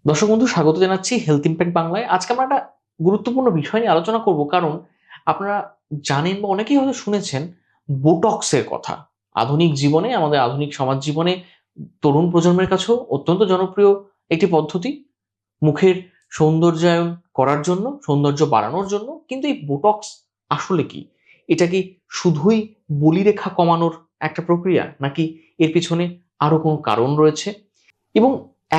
দর্শক বন্ধু, স্বাগত জানাচ্ছি হেলথ ইমপ্যাক্ট বাংলায়। আজকে আমরা একটা গুরুত্বপূর্ণ বিষয় নিয়ে আলোচনা করব, কারণ আপনারা জানেন বা অনেকেই হয়তো শুনেছেন বোটক্সের কথা। আধুনিক জীবনে, আমাদের আধুনিক সমাজ জীবনে তরুণ প্রজন্মের কাছেও অত্যন্ত জনপ্রিয় একটি পদ্ধতি মুখের সৌন্দর্যায়ন করার জন্য, সৌন্দর্য বাড়ানোর জন্য। কিন্তু এই বোটক্স আসলে কি? এটা কি শুধুই বলিরেখা কমানোর একটা প্রক্রিয়া, নাকি এর পিছনে আরো কোনো কারণ রয়েছে? এবং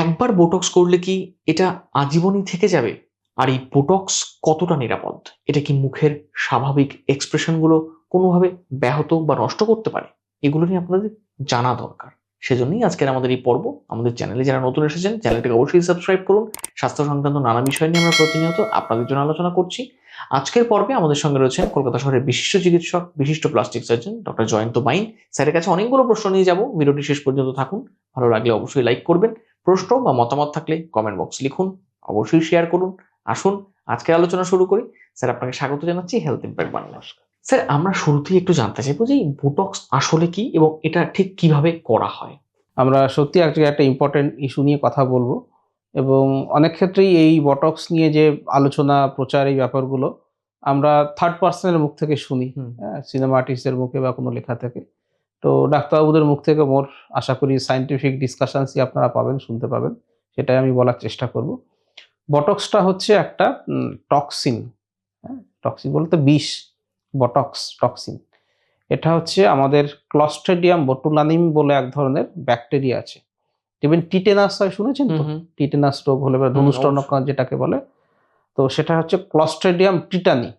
একবার বোটক্স করলে কি এটা আজীবনই থেকে যাবে? আর এই বোটক্স কতটা নিরাপদ? এটা কি মুখের স্বাভাবিক এক্সপ্রেশন গুলো কোনোভাবে ব্যাহত বা নষ্ট করতে পারে? এগুলো নিয়ে আপনাদের জানা দরকার। সেজন্যই আজকের আমাদের এই পর্ব। আমাদের চ্যানেলে যারা নতুন এসেছেন, চ্যানেলটিকে অবশ্যই সাবস্ক্রাইব করুন। স্বাস্থ্য সংক্রান্ত নানা বিষয় নিয়ে আমরা প্রতিনিয়ত আপনাদের জন্য আলোচনা করছি। আজকের পর্বে আমাদের সঙ্গে রয়েছেন কলকাতা শহরের বিশিষ্ট চিকিৎসক, বিশিষ্ট প্লাস্টিক সার্জন ডক্টর জয়ন্ত বাইন। স্যারের কাছে অনেকগুলো প্রশ্ন নিয়ে যাব। ভিডিওটি শেষ পর্যন্ত থাকুন। ভালো লাগলে অবশ্যই লাইক করবেন। প্রশ্ন বা মতামত থাকলে কমেন্ট বক্স লিখুন, অবশ্যই শেয়ার করুন। আসুন আজকের আলোচনা শুরু করি। স্যার, আপনাকে স্বাগত জানাচ্ছি হেলথ ইমপ্যাক্ট বাংলা। স্যার, আমরা শুরুতেই একটু জানতে চাইবো যে বোটক্স আসলে কি এবং এটা ঠিক কিভাবে করা হয়? আমরা সত্যি আজকে একটা ইম্পর্টেন্ট ইস্যু নিয়ে কথা বলবো এবং অনেক ক্ষেত্রেই এই বটক্স নিয়ে যে আলোচনা প্রচার এই ব্যাপারগুলো আমরা থার্ড পার্সনের মুখ থেকে শুনি। হ্যাঁ, সিনেমা আর্টিস্টের মুখে বা কোনো লেখা থেকে। তো ডাক্তারবাবুদের মুখ থেকে মোর আশা করি সায়েন্টিফিক ডিসকাশনসই আপনারা পাবেন, শুনতে পাবেন। সেটাই আমি বলার চেষ্টা করব। বটক্সটা হচ্ছে একটা টক্সিন। হ্যাঁ, টক্সিন বলতে বিষ। Botox toxin. এটা হচ্ছে আমাদের ক্লস্ট্রিডিয়াম বোটুলানিম বলে এক ধরনের ব্যাকটেরিয়া আছে। ইভেন টিটেনাস হয়, শুনেছেন তো? টিটেনাস রোগ হলে বা ধনুষ্টর্ণক যেটাকে বলে, তো সেটা হচ্ছে ক্লস্ট্রিডিয়াম টিটানি।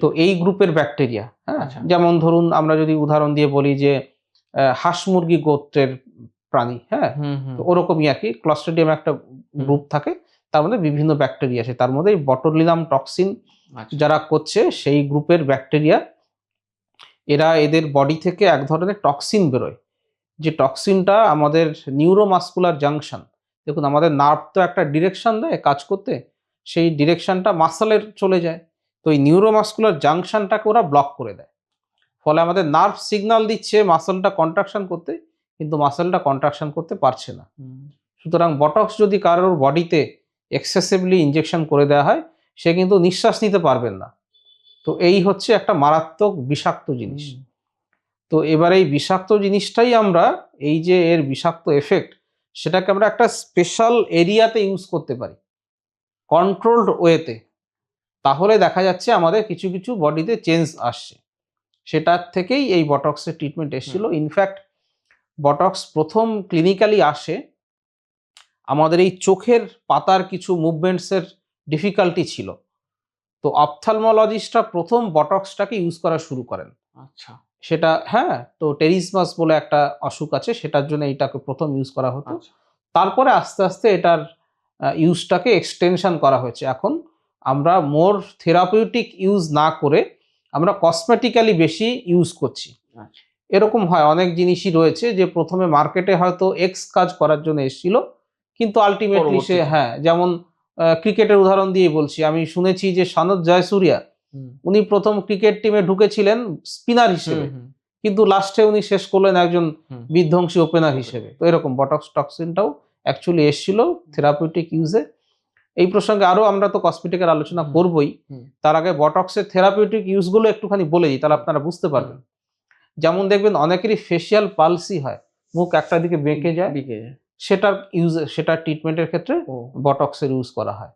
তো এই গ্রুপের ব্যাকটেরিয়া। হ্যাঁ, যেমন ধরুন আমরা যদি উদাহরণ দিয়ে বলি যে হাঁস মুরগি গোত্রের প্রাণী। হ্যাঁ, তো ওরকমই আর কি। ক্লস্ট্রিডিয়াম একটা গ্রুপ থাকে, তার মধ্যে বিভিন্ন ব্যাকটেরিয়া আছে। তার মধ্যে বটুলিনাম টক্সিন যারা করছে সেই গ্রুপের ব্যাকটেরিয়া, এরা এদের বডি থেকে এক ধরনের টক্সিন বেরোয়। যে টক্সিনটা আমাদের নিউরোমাসকুলার জাংশন, দেখুন আমাদের নার্ভ তো একটা ডিরেকশন দেয় কাজ করতে, সেই ডিরেকশনটা মাসলের চলে যায়। তো এই নিউরোমাসকুলার জাংশনটাকে ওরা ব্লক করে দেয়। ফলে আমাদের নার্ভ সিগন্যাল দিচ্ছে মাসলটা কন্ট্রাকশন করতে, কিন্তু মাসলটা কন্ট্রাকশন করতে পারছে না। সুতরাং বটক্স যদি কারোর বডিতে এক্সেসিভলি ইনজেকশন করে দেওয়া হয়, সে কিন্তু নিঃশ্বাস নিতে পারবেন না। তো এই হচ্ছে একটা মারাত্মক বিষাক্ত জিনিস। তো এবার এই বিষাক্ত জিনিসটাই আমরা, এই যে এর বিষাক্ত এফেক্ট, সেটাকে আমরা একটা স্পেশাল এরিয়াতে ইউজ করতে পারি, কন্ট্রোলড ওয়েতে। তাহলে দেখা যাচ্ছে আমাদের কিছু কিছু বডিতে চেঞ্জ আসছে। সেটার থেকেই এই বটক্সের ট্রিটমেন্ট এসেছিল। ইনফ্যাক্ট বটক্স প্রথম ক্লিনিক্যালি আসে আমাদের এই চোখের পাতার কিছু মুভমেন্টসের ডিফিকাল্টি ছিল। তো অপথ্যালমোলজিস্টরা প্রথম বটক্সটাকে ইউজ করা শুরু করেন। আচ্ছা। সেটা, হ্যাঁ, তো টেরিসমাস বলে একটা অসুখ আছে, সেটার জন্য এটাকে প্রথম ইউজ করা হতো। তারপরে আস্তে আস্তে এটার ইউজটাকে এক্সটেনশন করা হয়েছে। এখন আমরা মোর থেরাপিউটিক ইউজ না করে আমরা কসমেটিক্যালি বেশি ইউজ করছি। এরকম হয়, অনেক জিনিসই রয়েছে যে প্রথমে মার্কেটে হয়তো এক্স কাজ করার জন্য এসেছিল, কিন্তু আলটিমেটলি সে, হ্যাঁ, যেমন ক্রিকেটের উদাহরণ দিয়ে বলছি, আমি শুনেছি যে সনৎ জয়সূর্যা, উনি প্রথম ক্রিকেট টিমে ঢুকেছিলেন স্পিনার হিসেবে, কিন্তু লাস্টে উনি শেষ করলেন একজন বিধ্বংসী ওপেনার হিসেবে। তো এরকম বটক্স টক্সিনটাও অ্যাকচুয়ালি এসেছিল থেরাপিউটিক ইউজে। এই প্রসঙ্গে আরো আমরা তো কসমেটিকের আলোচনা করবই, তার আগে বটক্সের থেরাপিউটিক ইউজগুলো একটুখানি বলে দিই, তাহলে আপনারা বুঝতে পারবেন। যেমন দেখবেন অনেকেরই ফেসিয়াল পালসি হয়, মুখ একটা দিকে বেঁকে যায়, সেটার ট্রিটমেন্টের ক্ষেত্রে বটক্সের ইউজ করা হয়।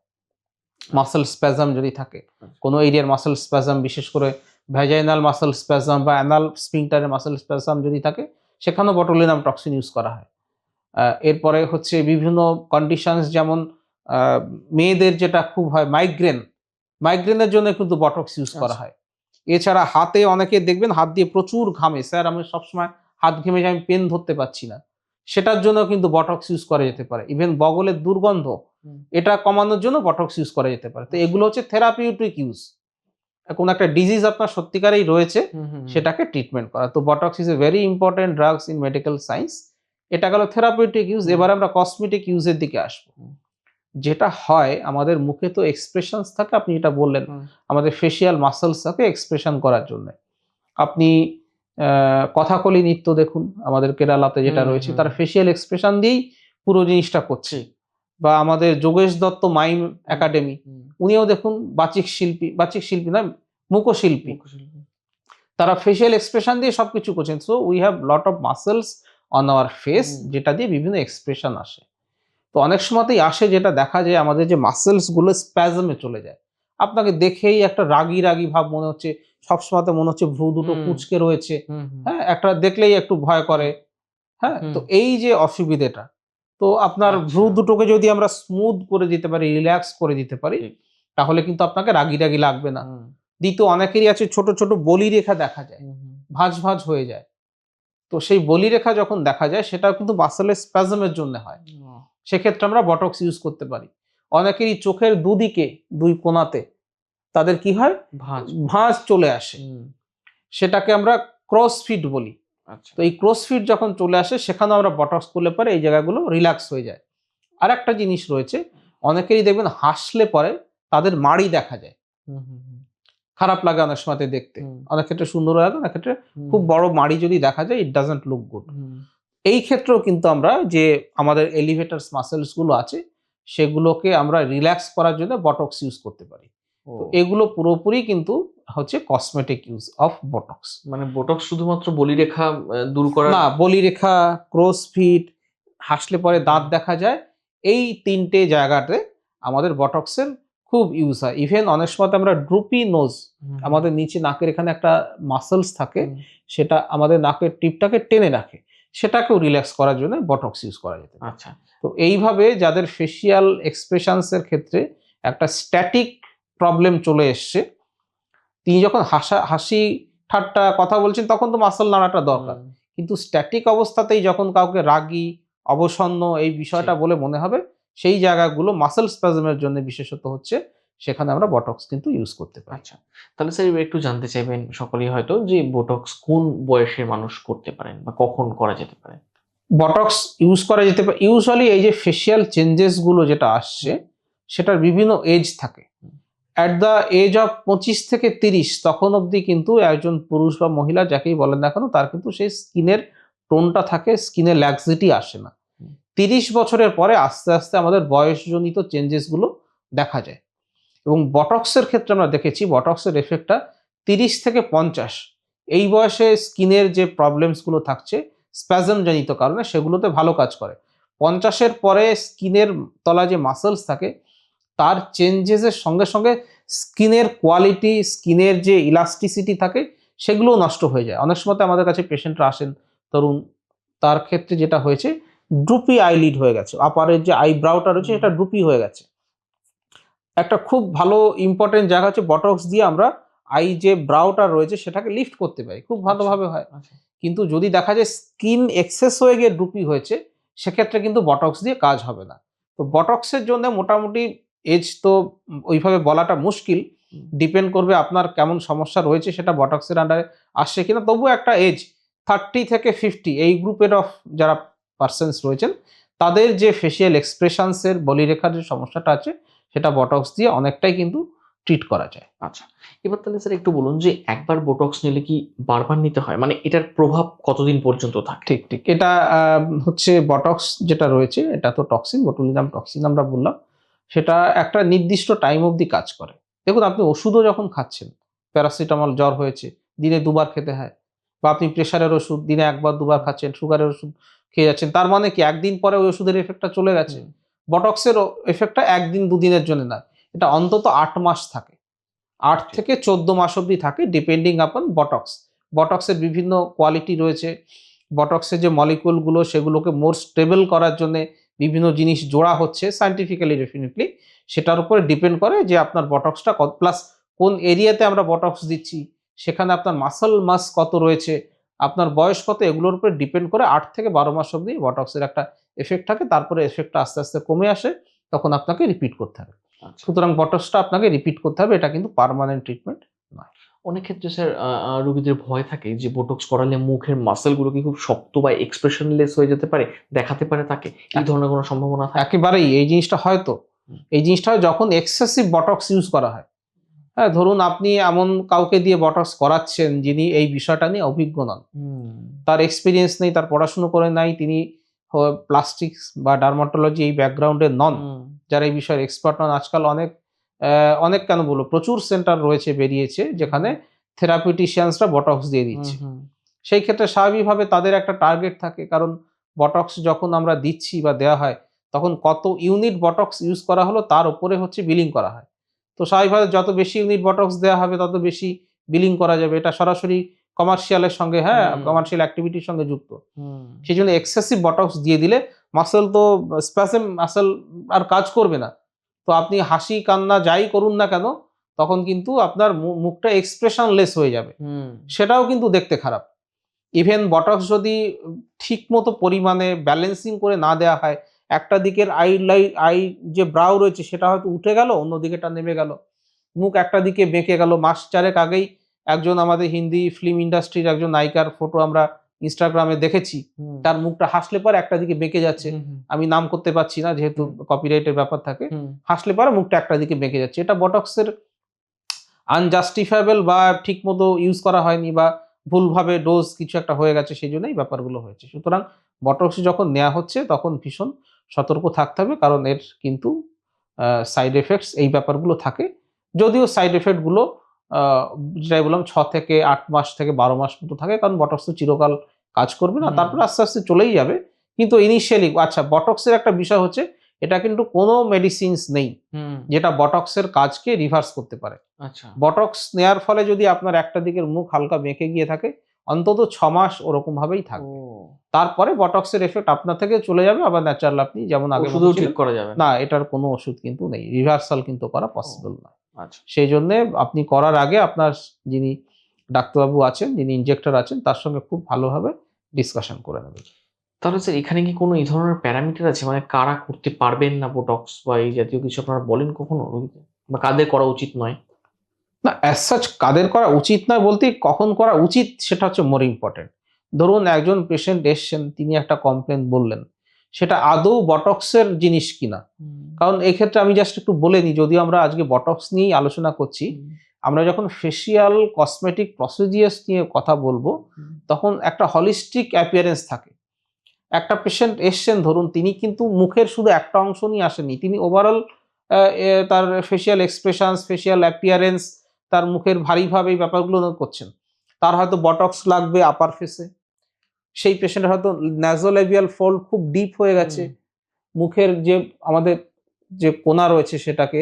মাসল স্প্যাজম যদি থাকে, কোনো এরিয়ার মাসল স্প্যাজম, বিশেষ করে ভ্যাজাইনাল মাসল স্প্যাজম বা অ্যানাল স্ফিংটারের মাসল স্প্যাজম যদি থাকে, সেখানেও বটুলিনাম টক্সিন ইউজ করা হয়। এরপরে হচ্ছে বিভিন্ন কন্ডিশনস, যেমন মেয়েদের যেটা খুব হয় মাইগ্রেনের জন্য কিন্তু বটক্স ইউজ করা হয়। এছাড়া হাতে অনেকে দেখবেন হাত দিয়ে প্রচুর ঘামে, স্যার আমি সবসময় হাত ঘেমে যাই, আমি পেন ধরতে পারছি না, সেটার জন্য কিন্তু বটক্স ইউজ করা যেতে পারে। ইভেন বগলের দুর্গন্ধ, এটা কমানোর জন্য বটক্স ইউজ করা যেতে পারে। তো এগুলো হচ্ছে থেরাপিউটিক ইউজ। কোন একটা ডিজিজ আপনার সত্যিকারেই রয়েছে, সেটাকে ট্রিটমেন্ট করা। তো botox is a very important drugs in medical science. এটা গেল থেরাপিউটিক ইউজ। এবার আমরা কসমেটিক ইউজের দিকে আসবো। যেটা হয়, আমাদের মুখে তো এক্সপ্রেশনস থাকে, আপনি যেটা বললেন, আমাদের ফেসিয়াল মাসলস থাকে এক্সপ্রেশন করার জন্য। আপনি কথাকলি নৃত্য দেখুন, আমাদের কেরালাতে যেটা রয়েছে, তারা ফেসিয়াল এক্সপ্রেশন দিয়েই পুরো জিনিসটা করছে। বা আমাদের যোগেশ দত্ত মাইম একাডেমি, উনিও দেখুন বাচিক শিল্পী না, মুখশিল্পী, তারা ফেশিয়াল এক্সপ্রেশন দিয়ে সবকিছু করছেন। So we have lot of muscles on our face, যেটা দিয়ে বিভিন্ন এক্সপ্রেশন আসে। তো অনেক সময়তেই আসে যেটা দেখা যায় আমাদের যে মাসেলস গুলো স্প্যাজমে চলে যায়, আপনাকে দেখেই একটা রাগী রাগী ভাব মনে হচ্ছে, সবসময়তে মনে হচ্ছে ভ্রু দুটো কুঁচকে রয়েছে, হ্যাঁ, একটা দেখলেই একটু ভয় করে, হ্যাঁ। তো এই যে অসুবিধাটা, তো আপনার ভ্রু দুটোকে যদি আমরা স্মুথ করে দিতে পারি, রিল্যাক্স করে দিতে পারি, তাহলে কিন্তু আপনাকে রাগী রাগী লাগবে না। দ্বিতীয়, অনেকেরই আছে ছোট ছোট বলি রেখা দেখা যায়, ভাঁজ ভাঁজ হয়ে যায়। তো সেই বলি রেখা যখন দেখা যায়, সেটা কিন্তু মাসেলের স্প্যাজমের জন্য হয়। সেক্ষেত্রে আমরা বটক্স ইউজ করতে পারি। অনেকেরই চোখের দুদিকে, দুই কোণাতে তাদের কি হয়, ভাঁজ চলে আসে, সেটাকে আমরা ক্রসফিট বলি। তো এই ক্রসফিট যখন চলে আসে, সেখানে আমরা বটক্স করলে পরে এই জায়গাগুলো রিল্যাক্স হয়ে যায়। আর একটা জিনিস রয়েছে, অনেকেরই দেখবেন হাসলে পরে তাদের মাড়ি দেখা যায়, খারাপ লাগে অনেক সময়তে দেখতে, অনেক ক্ষেত্রে সুন্দর লাগে, অনেক ক্ষেত্রে খুব বড় মাড়ি যদি দেখা যায়, ইট ডাজন্ট লুক গুড। এই ক্ষেত্রেও কিন্তু আমরা যে আমাদের এলিভেটরস মাসেলস গুলো আছে, সেগুলোকে আমরা রিল্যাক্স করার জন্য বটক্স ইউজ করতে পারি। তো এগুলো পুরোপুরি কিন্তু হচ্ছে কসমেটিক ইউজ অফ বটক্স। মানে বটক্স শুধুমাত্র বলিরেখা দূর করা না, বলিরেখা, ক্রসফিট, হাসলে পরে দাঁত দেখা যায়, এই তিনটে জায়গাতে আমাদের বটক্সের খুব ইউজ হয়। ইভেন অনেক সময় আমরা ড্রুপি নোজ, আমাদের নিচে নাকের এখানে একটা মাসেলস থাকে, সেটা আমাদের নাকের টিপটাকে টেনে রাখে, সেটাকেও রিল্যাক্স করার জন্য বটক্স ইউজ করা যেতে পারে। আচ্ছা, তো এইভাবে যাদের ফেসিয়াল এক্সপ্রেশনস এর ক্ষেত্রে একটা স্ট্যাটিক প্রবলেম চলে এসছে, তিনি যখন হাসি ঠাট্টা কথা বলছেন, তখন তো মাসল নাড়াটা দরকার, কিন্তু স্ট্যাটিক অবস্থাতেই যখন কাউকে রাগী, অবসন্ন এই বিষয়টা বলে মনে হবে, সেই জায়গাগুলো মাসল স্প্যাজমের জন্য বিশেষত হচ্ছে, সেখানে আমরা বটক্স কিন্তু ইউজ করতে পারি। আচ্ছা, তাহলে স্যার এবার একটু জানতে চাইবেন সকলেই হয়তো, যে বোটক্স কোন বয়সের মানুষ করতে পারেন বা কখন করা যেতে পারে? বটক্স ইউজ করা যেতে পারে ইউজুয়ালি এই যে ফেসিয়াল চেঞ্জেস গুলো যেটা আসছে, সেটার বিভিন্ন এজ থাকে। অ্যাট দ্য এজ অফ 25 থেকে 30, তখন অবধি কিন্তু একজন পুরুষ বা মহিলা যাকেই বলেন না কেন, তার কিন্তু সেই স্কিনের টোনটা থাকে, স্কিনের ল্যাক্সিটি আসে না। 30 বছরের পরে আস্তে আস্তে আমাদের বয়সজনিত চেঞ্জেস গুলো দেখা যায়। এবং বটক্সের ক্ষেত্রে আমরা দেখেছি, বটক্সের এফেক্টটা 30 থেকে 50, এই বয়সে স্কিনের যে প্রবলেমসগুলো থাকছে স্প্যাজমজনিত কারণে, সেগুলোতে ভালো কাজ করে। 50-এর পরে স্কিনের তলায় যে মাসেলস থাকে, তার চেঞ্জেসের সঙ্গে সঙ্গে স্কিনের কোয়ালিটি, স্কিনের যে ইলাস্টিসিটি থাকে, সেগুলোও নষ্ট হয়ে যায়। অনেক সময় আমাদের কাছে পেশেন্টরা আসেন তরুণ, তার ক্ষেত্রে যেটা হয়েছে, ড্রুপি আইলিড হয়ে গেছে, আপারের যে আইব্রাউটা রয়েছে সেটা ড্রুপি হয়ে গেছে। একটা খুব ভালো ইম্পর্টেন্ট জায়গা হচ্ছে, বটক্স দিয়ে আমরা আই যে ব্রাউটা রয়েছে সেটাকে লিফট করতে পারি, খুব ভালোভাবে হয়। কিন্তু যদি দেখা যায় স্কিন এক্সেস হয়ে গিয়ে ড্রুপি হয়েছে, সেক্ষেত্রে কিন্তু বটক্স দিয়ে কাজ হবে না। তো বটক্সের জন্য মোটামুটি এজ তো ওইভাবে বলাটা মুশকিল, ডিপেন্ড করবে আপনার কেমন সমস্যা রয়েছে, সেটা বটক্সের আন্ডারে আসছে কিনা। তবুও একটা এজ 30 থেকে 50, এই গ্রুপের অফ যারা পার্সনস রয়েছেন, তাদের যে ফেসিয়াল এক্সপ্রেশনসের বলিরেখার যে সমস্যাটা আছে, সেটা বটক্স দিয়ে অনেকটাই কিন্তু ট্রিট করা যায়। আচ্ছা, এবার তাহলে স্যার একটু বলুন, যে একবার বোটক্স নিলে কি বারবার নিতে হয়? মানে এটার প্রভাব কতদিন পর্যন্ত থাকে? ঠিক ঠিক, এটা হচ্ছে বটক্স যেটা রয়েছে, এটা তো টক্সিন, বোটুলিনাম টক্সিন আমরা বললাম, সেটা একটা নির্দিষ্ট টাইম অবধি কাজ করে। দেখুন, আপনি ওষুধও যখন খাচ্ছেন, প্যারাসিটামল জ্বর হয়েছে, দিনে 2 বার খেতে হয়, বা আপনি প্রেশারের ওষুধ দিনে 1 বার 2 বার খাচ্ছেন, সুগারের ওষুধ খেয়ে যাচ্ছেন, তার মানে কি একদিন পরে ওই ওষুধের এফেক্টটা চলে গেছে? বটক্সের এফেক্টটা একদিন 2 দিনের জন্য না, এটা অন্তত 8 মাস থাকে, 8 থেকে 14 মাস অবধি থাকে, ডিপেন্ডিং আপন বটক্স। বটক্সের বিভিন্ন কোয়ালিটি রয়েছে, বটক্সের যে মলিকুলগুলো, সেগুলোকে মোর স্টেবল করার জন্য বিভিন্ন জিনিস জোড়া হচ্ছে সায়েন্টিফিক্যালি, ডেফিনেটলি সেটার উপরে ডিপেন্ড করে যে আপনার বটক্সটা কত, প্লাস কোন এরিয়াতে আমরা বটক্স দিচ্ছি, সেখানে আপনার মাসল মাস কত রয়েছে, আপনার বয়স কত, এগুলোর উপরে ডিপেন্ড করে 8 থেকে 12 মাস অবধি বটক্সের একটা এফেক্ট থাকে। তারপরে এফেক্টটা আস্তে আস্তে কমে আসে, তখন আপনাকে রিপিট করতে হবে। সুতরাং বটক্সটা আপনাকে রিপিট করতে হবে, এটা কিন্তু পার্মানেন্ট ট্রিটমেন্ট নয়। অনেক ক্ষেত্রে স্যার রোগীদের ভয় থাকে যে বোটক্স করালে মুখের মাসল গুলো কি খুব শক্ত বা এক্সপ্রেশনলেস হয়ে যেতে পারে, দেখাতে পারে তাকে, এই ধরনের কোনো সম্ভাবনা থাকে? একেবারেই এই জিনিসটা হয়তো, এই জিনিসটা হয় যখন এক্সেসিভ বটক্স ইউজ করা হয়। হ্যাঁ, ধরুন আপনি এমন কাউকে দিয়ে বটক্স করাচ্ছেন যিনি এই বিষয়টা নিয়ে অভিজ্ঞ নন, তার এক্সপিরিয়েন্স নেই, তার পড়াশুনো করে নাই, তিনি প্লাস্টিক্স বা ডার্মাটোলজি এই ব্যাকগ্রাউন্ডে নন, যারা এই বিষয়ের এক্সপার্ট নন, আজকাল অনেক কেন বলবো প্রচুর সেন্টার রয়েছে, বেরিয়েছে, যেখানে থেরাপিউটিশিয়ানসরা বটক্স দিয়ে দিচ্ছে। সেই ক্ষেত্রে স্বাভাবিকভাবে তাদের একটা টার্গেট থাকে, কারণ বটক্স যখন আমরা দিচ্ছি বা দেওয়া হয় তখন কত ইউনিট বটক্স ইউজ করা হলো তার উপরে হচ্ছে বিলিং করা হয়। তো স্বাভাবিকভাবে যত বেশি ইউনিট বটক্স দেওয়া হবে তত বেশি বিলিং করা যাবে, এটা সরাসরি কমার্শিয়ালের সঙ্গে, কমার্শিয়াল অ্যাক্টিভিটির সঙ্গে যুক্ত। সেই জন্য এক্সেসিভ বটক্স দিয়ে দিলে মাসেল তো স্প্যাসম মাসেল আর কাজ করবে না। তো আপনি হাসি কান্না যাই করুন না কেন, তখন কিন্তু আপনার মুখটা এক্সপ্রেশনলেস হয়ে যাবে, সেটাও কিন্তু দেখতে খারাপ। ইভেন বটক্স যদি ঠিক মতো পরিমাণে ব্যালেন্সিং করে না দেওয়া হয়, একটা দিকের আই যে ব্রাউ রয়েছে সেটা হয়তো উঠে গেল, অন্য দিকেটা নেমে গেল, মুখ একটা দিকে বেঁকে গেল। মাস চারেক আগেই একজন আমাদের হিন্দি ফিল্ম ইন্ডাস্ট্রির একজন নায়িকার ফটো আমরা ইনস্টাগ্রামে দেখেছি, তার মুখটা হাসলে পরে একটা দিকে বেঁকে যাচ্ছে। আমি নাম করতে পারছি না যেহেতু কপিরাইটের ব্যাপার থাকে, হাসলে পরে মুখটা একটা দিকে বেঁকে যাচ্ছে। এটা বটক্সের আনজাস্টিফাইবল বা ঠিক মতো ইউজ করা হয়নি বা ভুলভাবে ডোজ কিছু একটা হয়ে গেছে, সেই জন্যই ব্যাপারগুলো হয়েছে। সুতরাং বটক্স যখন নেওয়া হচ্ছে তখন ভীষণ সতর্ক থাকতে হবে, কারণ এর কিন্তু সাইড এফেক্টস এই ব্যাপারগুলো থাকে। যদিও সাইড এফেক্টগুলো যেটাই বললাম 6 থেকে 8 মাস থেকে 12 মাস মতো থাকে, কারণ বটক্স তো চিরকাল কাজ করবে না, তারপরে আস্তে আস্তে চলেই যাবে। কিন্তু ইনিশিয়ালি আচ্ছা, বটক্সের একটা বিষয় হচ্ছে এটা কিন্তু কোনো মেডিসিনস নেই যেটা বটক্সের কাজকে রিভার্স করতে পারে। আচ্ছা, বটক্স নেয়ার ফলে যদি আপনার একটা দিকের মুখ হালকা বেঁকে গিয়ে থাকে, অন্তত 6 মাস ওরকম ভাবেই থাকবে। তারপরে বটক্সের এফেক্ট আপনার থেকে চলে যাবে, আবার ন্যাচারাল আপনি যেমন আগে ওষুধও ঠিক করা যাবে না, এটার কোনো ওষুধ কিন্তু নেই, রিভার্সাল কিন্তু করা পসিবল না। আচ্ছা, সেই জন্য আপনি করার আগে আপনার যিনি ডাক্তারবাবু আছেন, যিনি ইনজেক্টর আছেন, তার সঙ্গে খুব ভালোভাবে ডিসকাশন করে নেবেন। তাহলে স্যার এখানে কি কোনো এই ধরনের প্যারামিটার আছে, মানে কারা করতে পারবেন না বোটক্স বা এই জাতীয় কিছু আপনারা বলেন কখনো রোগীকে, বা কাদের করা উচিত নয়? না, অ্যাজ সাচ কাদের করা উচিত নয় বলতে কখন করা উচিত সেটা হচ্ছে মোর ইম্পর্টেন্ট। ধরুন একজন পেশেন্ট এসছেন, তিনি একটা কমপ্লেন বললেন, সেটা আদৌ বটক্সের জিনিস কিনা। কারণ এক্ষেত্রে আমি জাস্ট একটু বলে নিই, যদিও আমরা আজকে বটক্স নিয়েই আলোচনা করছি, আমরা যখন ফেসিয়াল কসমেটিক প্রসিডিয়ার্স নিয়ে কথা বলবো তখন একটা হলিস্টিক অ্যাপিয়ারেন্স থাকে। একটা পেশেন্ট এসছেন ধরুন, তিনি কিন্তু মুখের শুধু একটা অংশ নিয়ে আসেননি, তিনি ওভারঅল তার ফেসিয়াল এক্সপ্রেশনস, ফেসিয়াল অ্যাপিয়ারেন্স, তার মুখের ভারীভাবে এই ব্যাপারগুলো করছেন। তার হয়তো বটক্স লাগবে আপার ফেসে, সেই পেশেন্টের হয়তো ন্যাজোলেবিয়াল ফোল্ড খুব ডিপ হয়ে গেছে, মুখের যে আমাদের যে কোনা রয়েছে সেটাকে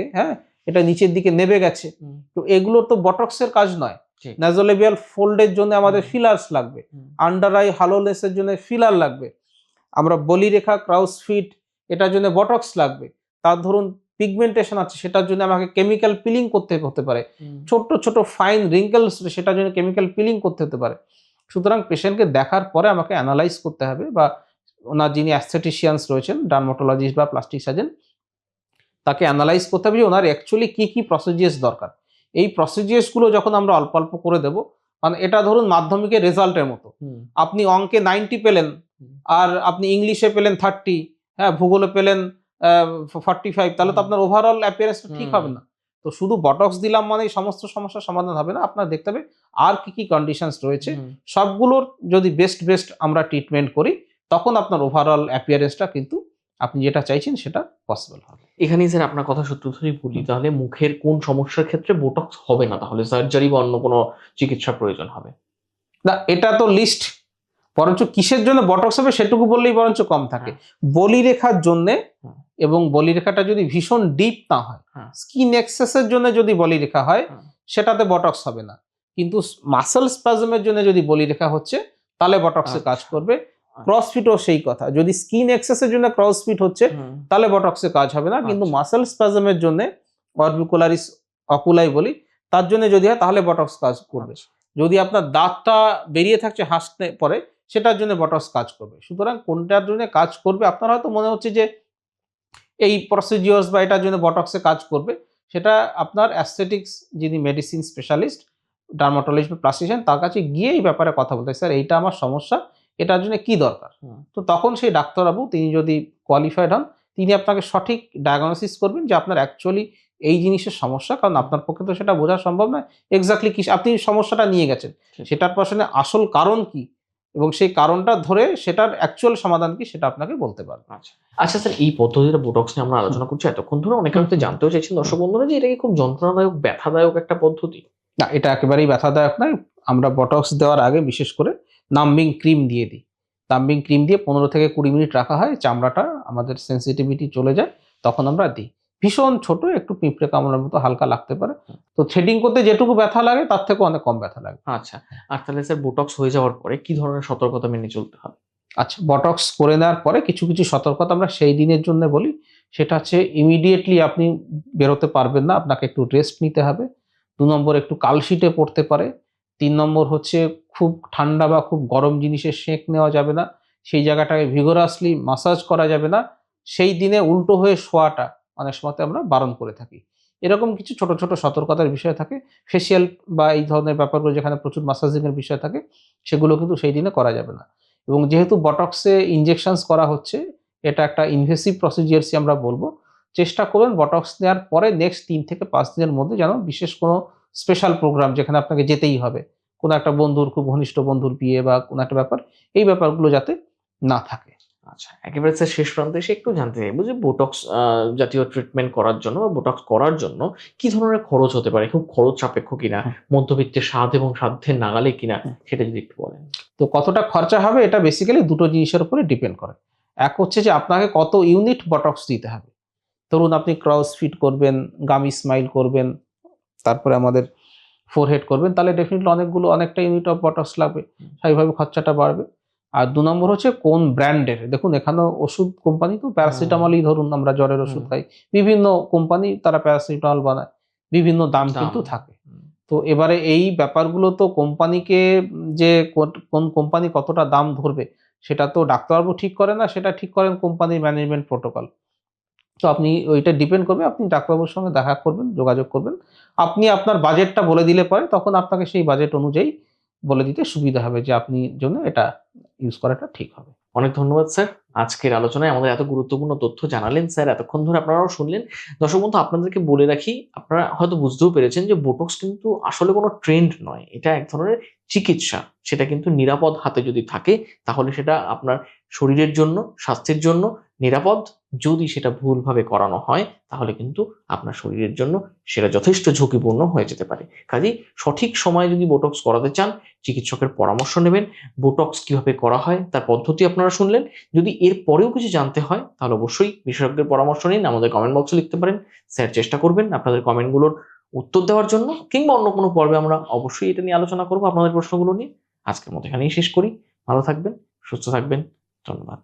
এটা নিচের দিকে নেবে গেছে। তো এগুলোর তো বটক্সের কাজ নয়। ন্যাজোলেবিয়াল ফোল্ডের জন্য আমাদের ফিলার্স লাগবে, আন্ডার আই হালোনেসের জন্য ফিলার লাগবে, আমরা বলিরেখা ক্রাউস ফিট এটার জন্য বটক্স লাগবে। তার ধরুন পিগমেন্টেশন আছে, সেটার জন্য আমাকে কেমিক্যাল পিলিং করতে হতে পারে, ছোট ছোট ফাইন রিঙ্কেলস সেটার জন্য কেমিক্যাল পিলিং করতে হতে পারে। সুতরাং পেশেন্টকে দেখার পরে আমাকে অ্যানালাইজ করতে হবে, বা ওনার যিনি অ্যাস্থেটিশিয়ানস রয়েছেন, ডার্মাটোলজিস্ট বা প্লাস্টিক সার্জন, তাকে অ্যানালাইজ করতে হবে যে ওনার অ্যাকচুয়ালি কি কি প্রসিডিয়ার্স দরকার। এই প্রসিডিয়ার্সগুলো যখন আমরা অল্প অল্প করে দেবো, মানে এটা ধরুন মাধ্যমিকের রেজাল্টের মতো, আপনি অঙ্কে 90 পেলেন আর আপনি ইংলিশে পেলেন 30, ভূগোলে পেলেন 45, তাহলে তো আপনার ওভারঅল অ্যাপিয়ারেন্সটা ঠিক হবে না। তো শুধু বটক্স দিলাম মানে সমস্ত সমস্যার সমাধান হবে না, আপনার দেখতে হবে আর কি কি কন্ডিশনস রয়েছে, সবগুলোর যদি বেস্ট আমরা ট্রিটমেন্ট করি, তখন আপনার ওভারঅল অ্যাপিয়ারেন্সটা কিন্তু আপনি যেটা চাইছেন সেটা পসিবল হবে। এখানেই স্যার আপনার কথা সূত্র ধরেই বলি, তাহলে মুখের কোন সমস্যার ক্ষেত্রে বোটক্স হবে না, তাহলে সার্জারি বা অন্য কোনো চিকিৎসার প্রয়োজন হবে? না, এটা তো লিস্ট, বরঞ্চ কিসের জন্য বটক্স হবে সেটুকু বললেই বরঞ্চ কম থাকে। বলিরেখার জন্য, এবং বলিরেখাটা যদি ভীষণ ডিপ না হয়, স্কিন এক্সেসের জন্য যদি বলিরেখা হয় সেটাতে বটক্স হবে না, কিন্তু মাসল স্পাজমের জন্য যদি বলিরেখা হচ্ছে তাহলে বটক্সে কাজ করবে। ক্রসফিটও সেই কথা, যদি স্কিন এক্সেসের জন্য ক্রসফিট হচ্ছে তাহলে বটক্সে কাজ হবে না, কিন্তু মাসল স্পাজমের জন্য অরবিকুলারিস অকুলাই বলি, তার জন্য যদি হয় তাহলে বটক্স কাজ করবে। যদি আপনার দাঁতটা বেরিয়ে থাকছে হাসতে পরে, সেটার জন্য বটক্স কাজ করবে। সুতরাং কোনটার জন্য কাজ করবে আপনার হয়তো মনে হচ্ছে যে এই প্রসিডিওর্স বা এটার জন্য বটক্সে কাজ করবে, সেটা আপনার অ্যাস্থেটিক্স যিনি মেডিসিন স্পেশালিস্ট, ডার্মাটোলজিস্ট বা প্লাস্টিশিয়ান, তার কাছে গিয়ে এই ব্যাপারে কথা বলতে, স্যার এইটা আমার সমস্যা, এটার জন্য কি দরকার। তো তখন সেই ডাক্তারবাবু, তিনি যদি কোয়ালিফাইড হন, তিনি আপনাকে সঠিক ডায়াগনোসিস করবেন যে আপনার অ্যাকচুয়ালি এই জিনিসের সমস্যা, কারণ আপনার পক্ষে তো সেটা বোঝা সম্ভব নয় এক্স্যাক্টলি কি আপনি সমস্যাটা নিয়ে গেছেন, সেটার পেছনে আসল কারণ কি এবং সেই কারণটা ধরে সেটার অ্যাকচুয়াল সমাধান কি সেটা আপনাকে বলতে পারবে। আচ্ছা আচ্ছা স্যার, এই পদ্ধতিটা বোটক্স নিয়ে আমরা আলোচনা করছি এতক্ষণ ধরে, অনেকে হয়তো জানতেও চাইছেন দর্শক বন্ধুরা যে এটা কি খুব যন্ত্রণাদায়ক ব্যথাদায়ক একটা পদ্ধতি? না, এটা একেবারেই ব্যথাদায়ক নয়। আমরা বটক্স দেওয়ার আগে বিশেষ করে নাম্বিং ক্রিম দিয়ে দিই। নাম্বিং ক্রিম দিয়ে 15 থেকে 20 মিনিট রাখা হয়, চামড়াটা আমাদের সেনসিটিভিটি চলে যায়, তখন আমরা দিই। ভীষণ ছোট, একটু পিঁপড়ে কামড়ার মতো হালকা লাগতে পারে। তো থ্রেডিং করতে যেটুকু ব্যথা লাগে তার থেকেও অনেক কম ব্যথা লাগে। আচ্ছা, আর তাহলে স্যার বোটক্স হয়ে যাওয়ার পরে কি ধরনের সতর্কতা মেনে চলতে হবে? আচ্ছা, বটক্স করে নেওয়ার পরে কিছু, কিছু সতর্কতা আমরা সেই দিনের জন্য বলি। সেটা হচ্ছে ইমিডিয়েটলি আপনি বেরোতে পারবেন না। আপনাকে একটু রেস্ট নিতে হবে। ২ নম্বর একটু কালশিটে পড়তে পারে। ৩ নম্বর হচ্ছে খুব ঠান্ডা বা খুব গরম জিনিসের সেঁক নেওয়া যাবে না। সেই জায়গাটাকে ভিগোরাসলি মাসাজ করা যাবে না। সেই দিনে উল্টো হয়ে শোয়াটা অনেক সময়তে আমরা বারণ করে থাকি। এরকম কিছু ছোট, ছোট সতর্কতার বিষয় থাকে। ফেসিয়াল বা এই ধরনের ব্যাপারগুলো যেখানে প্রচুর ম্যাসাজিং এর বিষয় থাকে, সেগুলো কিন্তু সেই দিনে করা যাবে না। এবং যেহেতু বটক্সে ইনজেকশনস করা হচ্ছে, এটা একটা ইনভেসিভ প্রসিডিউরসই আমরা বলব। চেষ্টা করবেন বটক্স নেওয়ার পরে নেক্সট ৩ থেকে ৫ দিনের মধ্যে যেন বিশেষ কোনো স্পেশাল প্রোগ্রাম যেখানে আপনাকে যেতেই হবে, কোনো একটা বন্ধুর, খুব ঘনিষ্ঠ বন্ধুর বিয়ে বা কোনো একটা ব্যাপার, এই ব্যাপারগুলো যাতে না থাকে। আচ্ছা, একেবারে স্যার শেষ প্রান্তে এসে একটু জানতে চাইবো যে বোটক্স জাতীয় ট্রিটমেন্ট করার জন্য বা বোটক্স করার জন্য কি ধরনের খরচ হতে পারে? খুব খরচ সাপেক্ষ কিনা? হুম, মধ্যবিত্তের স্বাদ এবং সাধ্যের নাগালে কিনা? হুম। সেটা যদি একটু বলেন। তো কতটা খরচা হবে এটা বেসিক্যালি ২ টো জিনিসের উপরে ডিপেন্ড করে। এক হচ্ছে যে আপনাকে কত ইউনিট বটক্স দিতে হবে। ধরুন আপনি ক্রস ফিট করবেন, গামি স্মাইল করবেন, তারপরে আমাদের ফোরহেড করবেন, তাহলে ডেফিনিটলি অনেকটা ইউনিট অফ বটক্স লাগবে। স্বাভাবিকভাবে খরচাটা বাড়বে। আর ২ নম্বর হচ্ছে কোন ব্র্যান্ডের। দেখুন এখানেও ওষুধ কোম্পানি তো প্যারাসিটামলই ধরুন আমরা জ্বরের ওষুধ হুম, খাই। বিভিন্ন কোম্পানি তারা প্যারাসিটামল বানায়। বিভিন্ন দাম দাম। কিন্তু থাকে। হুম, তো এবারে এই ব্যাপারগুলো তো কোম্পানিকে যে কোন কোম্পানি কতটা দাম ধরবে সেটা তো ডাক্তারবাবু ঠিক করে না, সেটা ঠিক করেন কোম্পানির ম্যানেজমেন্ট প্রোটোকল। তো আপনি ওইটা ডিপেন্ড করবে, আপনি ডাক্তারবাবুর সঙ্গে দেখা করবেন, যোগাযোগ করবেন। আপনি আপনার বাজেটটা বলে দিলে পরে তখন আপনাকে সেই বাজেট অনুযায়ী বলে দিতে সুবিধা হবে যে আপনি জন্য এটা ইউজ করাটা ঠিক হবে। অনেক ধন্যবাদ স্যার। আজকের আলোচনায় আমাদের এত গুরুত্বপূর্ণ তথ্য জানালেন স্যার। এতক্ষণ ধরে আপনারাও শুনলেন। দর্শক বন্ধু, আপনাদেরকে বলে রাখি, আপনারা হয়তো বুঝতেও পেরেছেন যে বোটক্স কিন্তু আসলে কোনো ট্রেন্ড নয়। এটা এক ধরনের চিকিৎসা। সেটা কিন্তু নিরাপদ হাতে যদি থাকে তাহলে সেটা আপনার শরীরের জন্য, স্বাস্থ্যের জন্য নিরাপদ। যদি সেটা ভুলভাবে করানো হয় তাহলে কিন্তু আপনার শরীরের জন্য সেটা যথেষ্ট ঝুঁকিপূর্ণ হয়ে যেতে পারে। কাজেই সঠিক সময়ে যদি বোটক্স করাতে চান, চিকিৎসকের পরামর্শ নেবেন। বোটক্স কিভাবে করা হয় তার পদ্ধতি আপনারা শুনলেন। যদি এর পরেও কিছু জানতে হয় তাহলে অবশ্যই বিশেষজ্ঞের পরামর্শ নিন। আমাদের কমেন্ট বক্সে লিখতে পারেন। স্যার চেষ্টা করবেন আপনাদের কমেন্টগুলোর উত্তর দেওয়ার জন্য, কিংবা অন্য কোনো পর্বে আমরা অবশ্যই এটা নিয়ে আলোচনা করব আপনাদের প্রশ্নগুলো নিয়ে। আজকের মতো এখানেই শেষ করি। ভালো থাকবেন, সুস্থ থাকবেন। ধন্যবাদ।